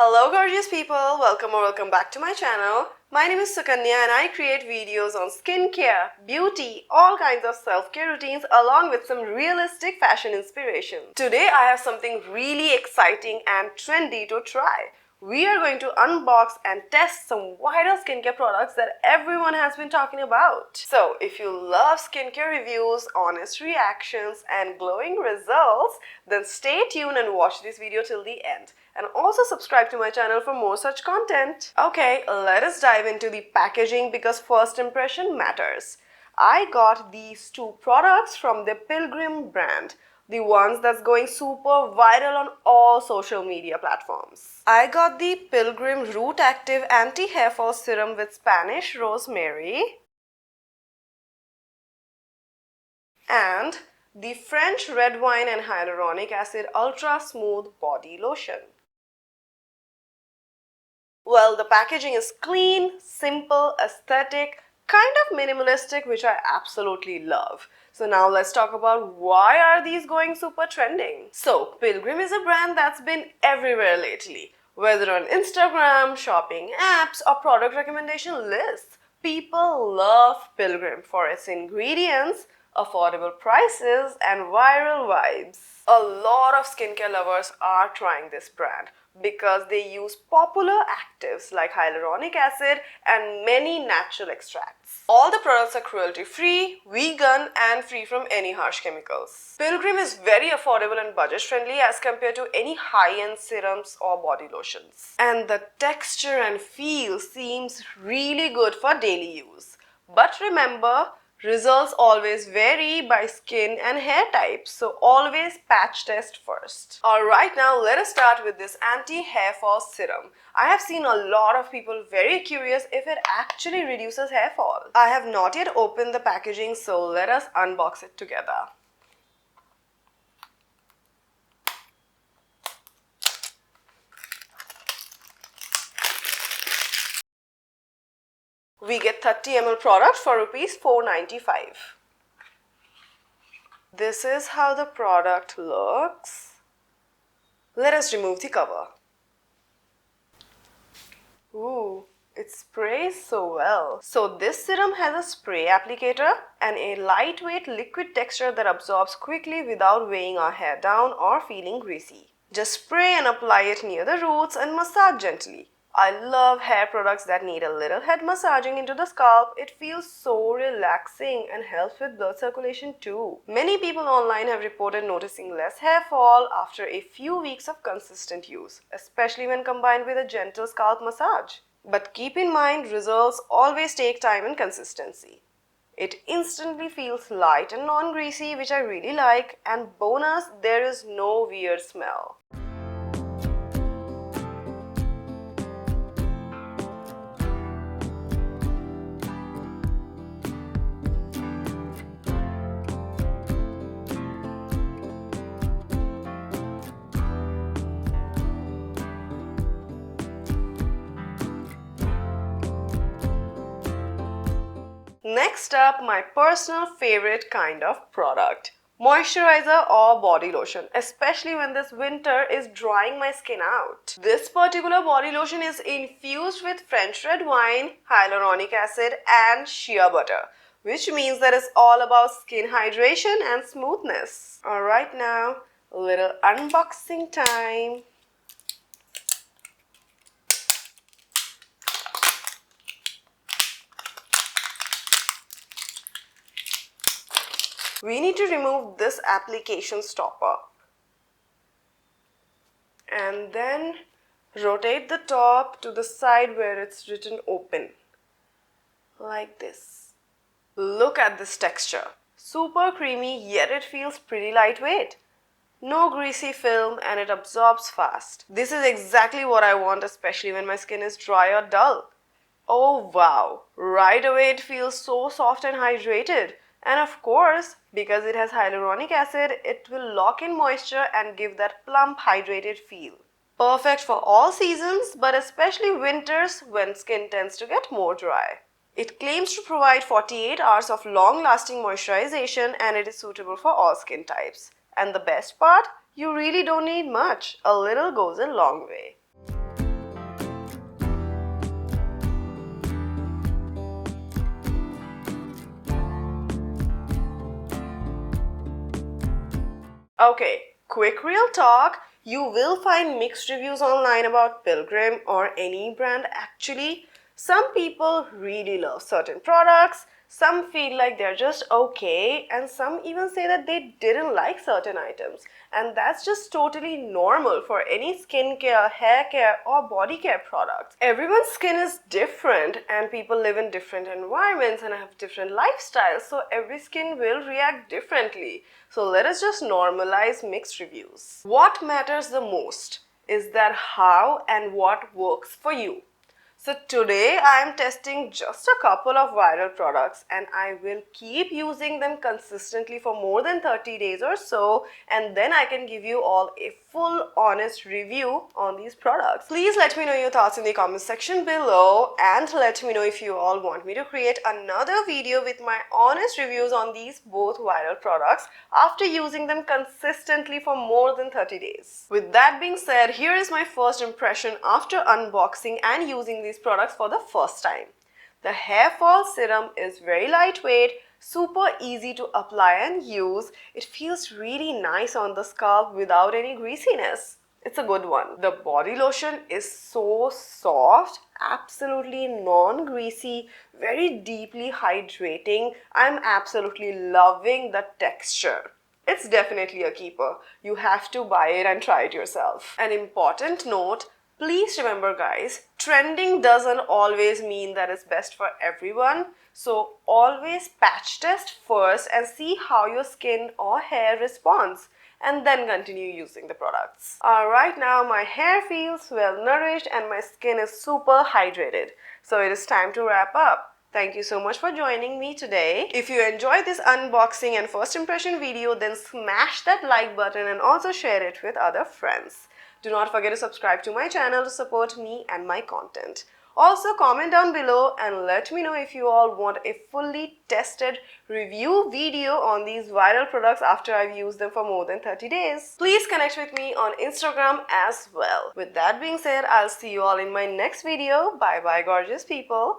Hello gorgeous people, welcome back to my channel. My name is Sukanya and I create videos on skincare, beauty, all kinds of self-care routines along with some realistic fashion inspiration. Today I have something really exciting and trendy to try. We are going to unbox and test some viral skincare products that everyone has been talking about. So if you love skincare reviews, honest reactions and glowing results, then stay tuned and watch this video till the end. And also subscribe to my channel for more such content. Okay, let us dive into the packaging because first impression matters. I got these two products from the Pilgrim brand. The ones that's going super viral on all social media platforms. I got the Pilgrim Root Active Anti Hairfall Serum with Spanish Rosemary and the French Red Wine and Hyaluronic Acid Ultra Smooth Body Lotion. Well, the packaging is clean, simple, aesthetic, kind of minimalistic, which I absolutely love. So now let's talk about why are these going super trending. So Pilgrim is a brand that's been everywhere lately. Whether on Instagram, shopping apps or product recommendation lists. People love Pilgrim for its ingredients, affordable prices and viral vibes. A lot of skincare lovers are trying this brand because they use popular actives like hyaluronic acid and many natural extracts. All the products are cruelty-free, vegan and free from any harsh chemicals. Pilgrim is very affordable and budget-friendly as compared to any high-end serums or body lotions. And the texture and feel seems really good for daily use. But remember, results always vary by skin and hair type, so always patch test first. Alright, now let us start with this Anti Hairfall Serum. I have seen a lot of people very curious if it actually reduces hair fall. I have not yet opened the packaging, so let us unbox it together. We get 30 ml product for rupees 495. This is how the product looks. Let us remove the cover. Ooh, it sprays so well. So this serum has a spray applicator and a lightweight liquid texture that absorbs quickly without weighing our hair down or feeling greasy. Just spray and apply it near the roots and massage gently. I love hair products that need a little head massaging into the scalp. It feels so relaxing and helps with blood circulation too. Many people online have reported noticing less hair fall after a few weeks of consistent use, especially when combined with a gentle scalp massage. But keep in mind, results always take time and consistency. It instantly feels light and non-greasy, which I really like, and bonus, there is no weird smell. Next up, my personal favorite kind of product. Moisturizer or body lotion, especially when this winter is drying my skin out. This particular body lotion is infused with French red wine, hyaluronic acid and shea butter, which means that it's all about skin hydration and smoothness. Alright, now a little unboxing time. We need to remove this application stopper and then rotate the top to the side where it's written open, like this. Look at this texture. Super creamy, yet it feels pretty lightweight. No greasy film and it absorbs fast. This is exactly what I want, especially when my skin is dry or dull. Oh wow, right away it feels so soft and hydrated. And of course, because it has hyaluronic acid, it will lock in moisture and give that plump, hydrated feel. Perfect for all seasons, but especially winters when skin tends to get more dry. It claims to provide 48 hours of long-lasting moisturization and it is suitable for all skin types. And the best part, you really don't need much. A little goes a long way. Okay, quick real talk. You will find mixed reviews online about Pilgrim or any brand actually. Some people really love certain products, some feel like they're just okay, and some even say that they didn't like certain items. And that's just totally normal for any skincare, hair care, or body care products. Everyone's skin is different, and people live in different environments and have different lifestyles, so every skin will react differently. So let us just normalize mixed reviews. What matters the most is that how and what works for you. So today I am testing just a couple of viral products and I will keep using them consistently for more than 30 days or so, and then I can give you all a full honest review on these products. Please let me know your thoughts in the comment section below, and let me know if you all want me to create another video with my honest reviews on these both viral products after using them consistently for more than 30 days. With that being said, here is my first impression after unboxing and using these products for the first time. The Hairfall Serum is very lightweight, super easy to apply and use. It feels really nice on the scalp without any greasiness. It's a good one. The body lotion is so soft, absolutely non-greasy, very deeply hydrating. I'm absolutely loving the texture. It's definitely a keeper. You have to buy it and try it yourself. An important note, please remember guys, trending doesn't always mean that it's best for everyone. So always patch test first and see how your skin or hair responds, and then continue using the products. Right now my hair feels well nourished and my skin is super hydrated. So it is time to wrap up. Thank you so much for joining me today. If you enjoyed this unboxing and first impression video, then smash that like button and also share it with other friends. Do not forget to subscribe to my channel to support me and my content. Also comment down below and let me know if you all want a fully tested review video on these viral products after I've used them for more than 30 days. Please connect with me on Instagram as well. With that being said, I'll see you all in my next video. Bye bye gorgeous people.